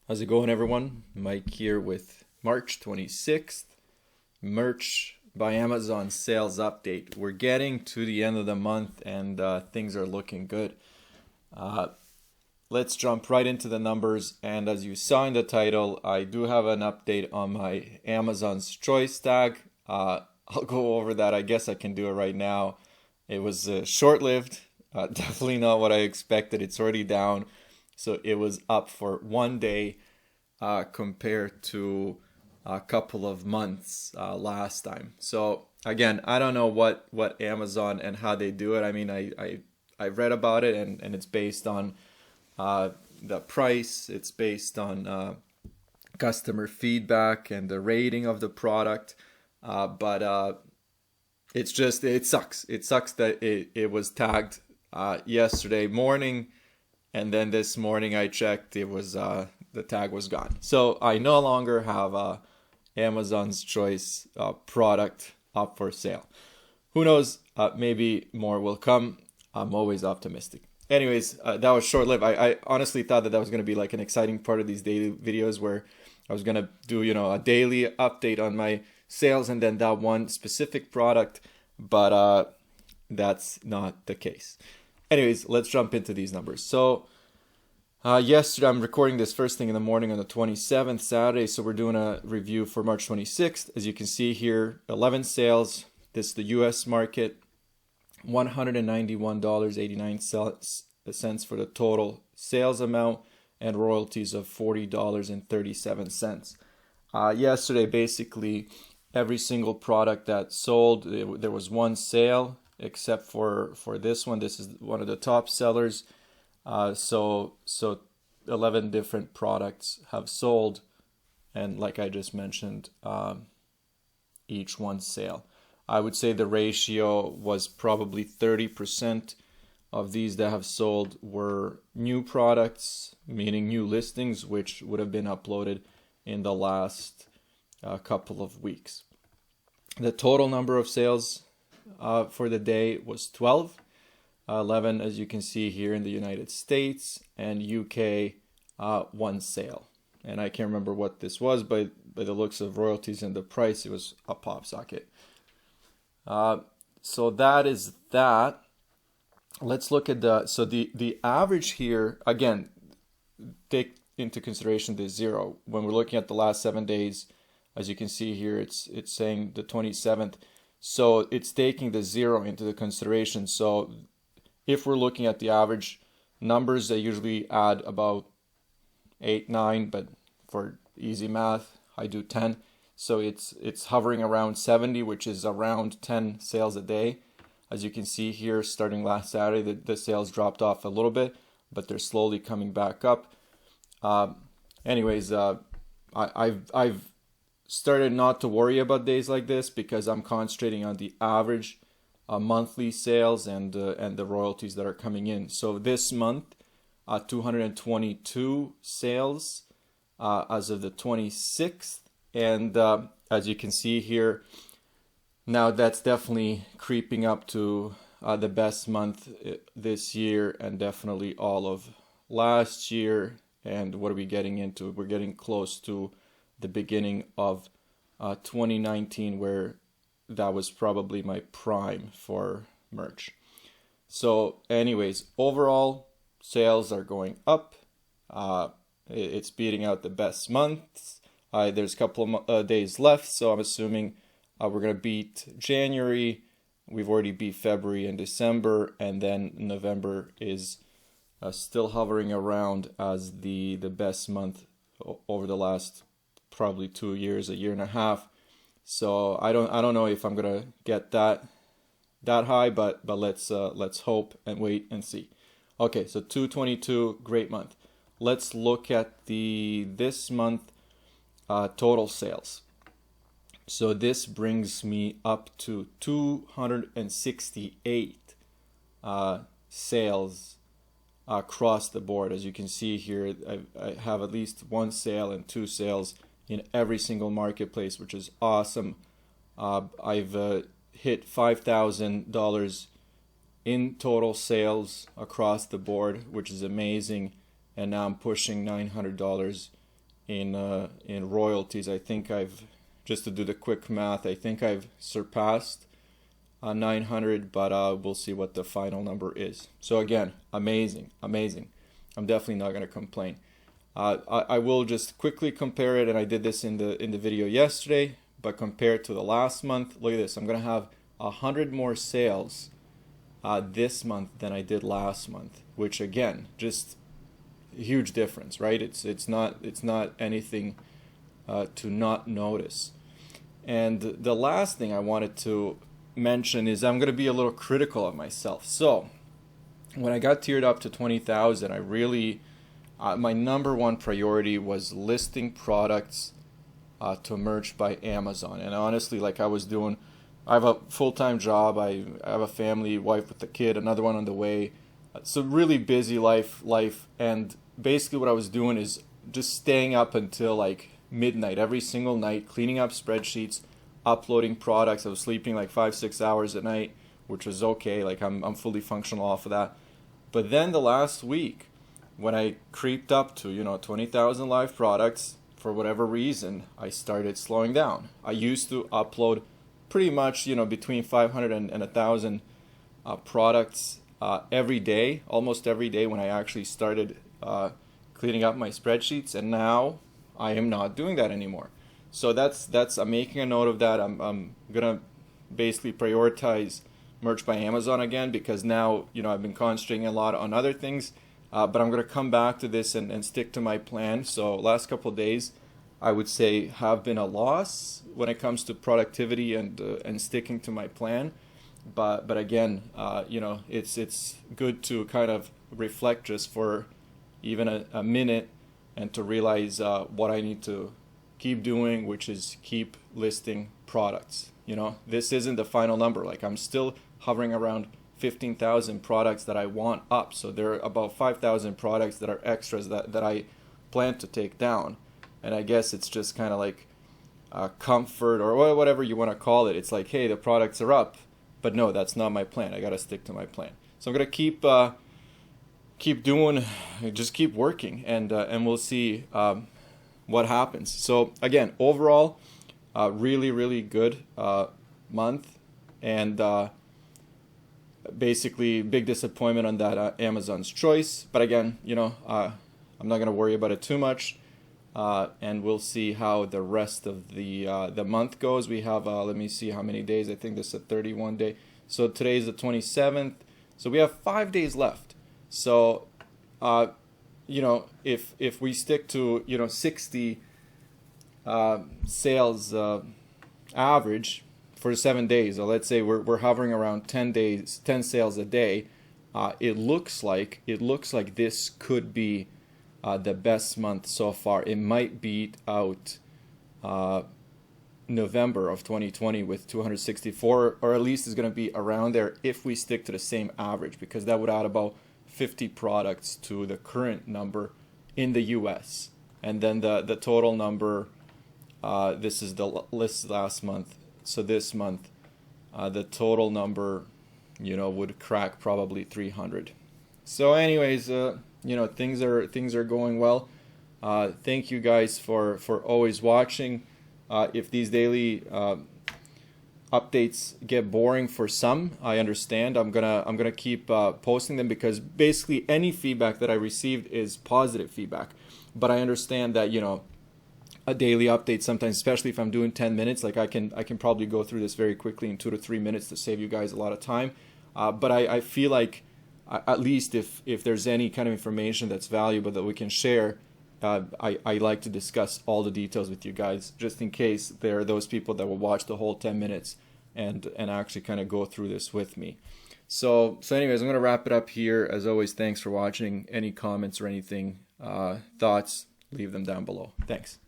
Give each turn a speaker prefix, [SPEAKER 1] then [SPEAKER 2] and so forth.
[SPEAKER 1] How's it going, everyone? Mike here with March 26th Merch by Amazon sales update. We're getting to the end of the month and things are looking good. Uh, let's jump right into the numbers. And as you saw in the title, I do have an update on my Amazon's Choice tag. I'll go over that. I guess I can do it right now. It was short-lived. Definitely not what I expected. It's already down. So it was up for one day compared to a couple of months last time. So again, I don't know what Amazon and how they do it. I mean, I read about it and it's based on the price. It's based on customer feedback and the rating of the product. But it sucks. It sucks that it was tagged yesterday morning, and then this morning I checked, it was the tag was gone. So I no longer have Amazon's Choice product up for sale. Who knows? Maybe more will come. I'm always optimistic. Anyways, that was short-lived. I honestly thought that was going to be like an exciting part of these daily videos where I was going to do, a daily update on my sales and then that one specific product, but that's not the case. Anyways, let's jump into these numbers. So yesterday, I'm recording this first thing in the morning on the 27th, Saturday, so we're doing a review for March 26th. As you can see here, 11 sales. This is the US market, $191.89 for the total sales amount, and royalties of $40.37. Yesterday, basically, every single product that sold, there was one sale, except for this one. This is one of the top sellers. So 11 different products have sold, and like I just mentioned, each one sale. I would say the ratio was probably 30% of these that have sold were new products, meaning new listings, which would have been uploaded in the last couple of weeks. The total number of sales for the day was 12. 11, as you can see here in the United States, and UK, one sale. And I can't remember what this was, but by the looks of royalties and the price, it was a pop socket. So that is that. Let's look at the average here. Again, take into consideration the zero. When we're looking at the last 7 days, as you can see here, it's saying the 27th. So it's taking the zero into the consideration. So if we're looking at the average numbers, they usually add about 8, 9, but for easy math, I do 10. So it's hovering around 70, which is around 10 sales a day. As you can see here, starting last Saturday, the sales dropped off a little bit, but they're slowly coming back up. Anyways, I've started not to worry about days like this because I'm concentrating on the average monthly sales and the royalties that are coming in. So this month, 222 sales as of the 26th, and as you can see here, now that's definitely creeping up to the best month this year and definitely all of last year. And what are we getting into? We're getting close to the beginning of 2019, where that was probably my prime for merch. So anyways, overall sales are going up. It's beating out the best months. There's a couple of days left, so I'm assuming we're going to beat January. We've already beat February and December, and then November is still hovering around as the best month over the last probably 2 years, a year and a half. So I don't know if I'm gonna get that high, but let's hope and wait and see. Okay, so 222, great month. Let's look at this month total sales. So this brings me up to 268 sales across the board. As you can see here, I have at least one sale and two sales in every single marketplace, which is awesome. I've hit $5,000 in total sales across the board, which is amazing. And now I'm pushing $900 in royalties. I think I've, just to do the quick math, I think I've surpassed 900, but we'll see what the final number is. So again, amazing. I'm definitely not going to complain. I will just quickly compare it, and I did this in the video yesterday, but compared to the last month, look at this. I'm going to have 100 more sales this month than I did last month, which again, just a huge difference, right? It's not anything to not notice. And the last thing I wanted to mention is I'm going to be a little critical of myself. So when I got tiered up to 20,000, I really my number one priority was listing products to Merch by Amazon. And honestly, like I have a full-time job, I have a family, wife with a kid, another one on the way. It's a really busy life, and basically what I was doing is just staying up until like midnight every single night, cleaning up spreadsheets, uploading products. I was sleeping like 5-6 hours at night, which was okay. Like I'm fully functional off of that. But then the last week, when I creeped up to 20,000 live products, for whatever reason, I started slowing down. I used to upload pretty much between 500 and 1,000 products every day, almost every day, when I actually started cleaning up my spreadsheets, and now I am not doing that anymore. So that's I'm making a note of that. I'm gonna basically prioritize Merch by Amazon again, because now I've been concentrating a lot on other things, but I'm gonna come back to this and stick to my plan. So last couple of days, I would say, have been a loss when it comes to productivity and sticking to my plan. But again, it's good to kind of reflect just for even a minute, and to realize what I need to keep doing, which is keep listing products. This isn't the final number. Like I'm still hovering around 15,000 products that I want up. So there are about 5,000 products that are extras that I plan to take down. And I guess it's just kind of like comfort or whatever you want to call it. It's like, hey, the products are up. But no, that's not my plan. I got to stick to my plan. So I'm going to keep doing, just keep working, and we'll see what happens. So again, overall, really, really good month, and basically big disappointment on that Amazon's choice. But again, I'm not going to worry about it too much, and we'll see how the rest of the month goes. We have let me see how many days. I think this is a 31 day. So today's the 27th. So we have 5 days left. So if we stick to 60 sales average for 7 days, or let's say we're hovering around 10 sales a day, it looks like this could be the best month so far. It might beat out November of 2020 with 264, or at least is going to be around there if we stick to the same average, because that would add about 50 products to the current number in the US. And then the total number, this is the list last month, so this month the total number would crack probably 300. So anyways, things are going well. Thank you guys for always watching. If these daily updates get boring for some, I understand. I'm gonna keep posting them, because basically any feedback that I received is positive feedback. But I understand that a daily update sometimes, especially if I'm doing 10 minutes, like I can probably go through this very quickly in 2 to 3 minutes to save you guys a lot of time. But I feel like at least if there's any kind of information that's valuable that we can share, I like to discuss all the details with you guys, just in case there are those people that will watch the whole 10 minutes and actually kind of go through this with me. So anyways, I'm going to wrap it up here. As always, thanks for watching. Any comments or anything, thoughts, leave them down below. Thanks.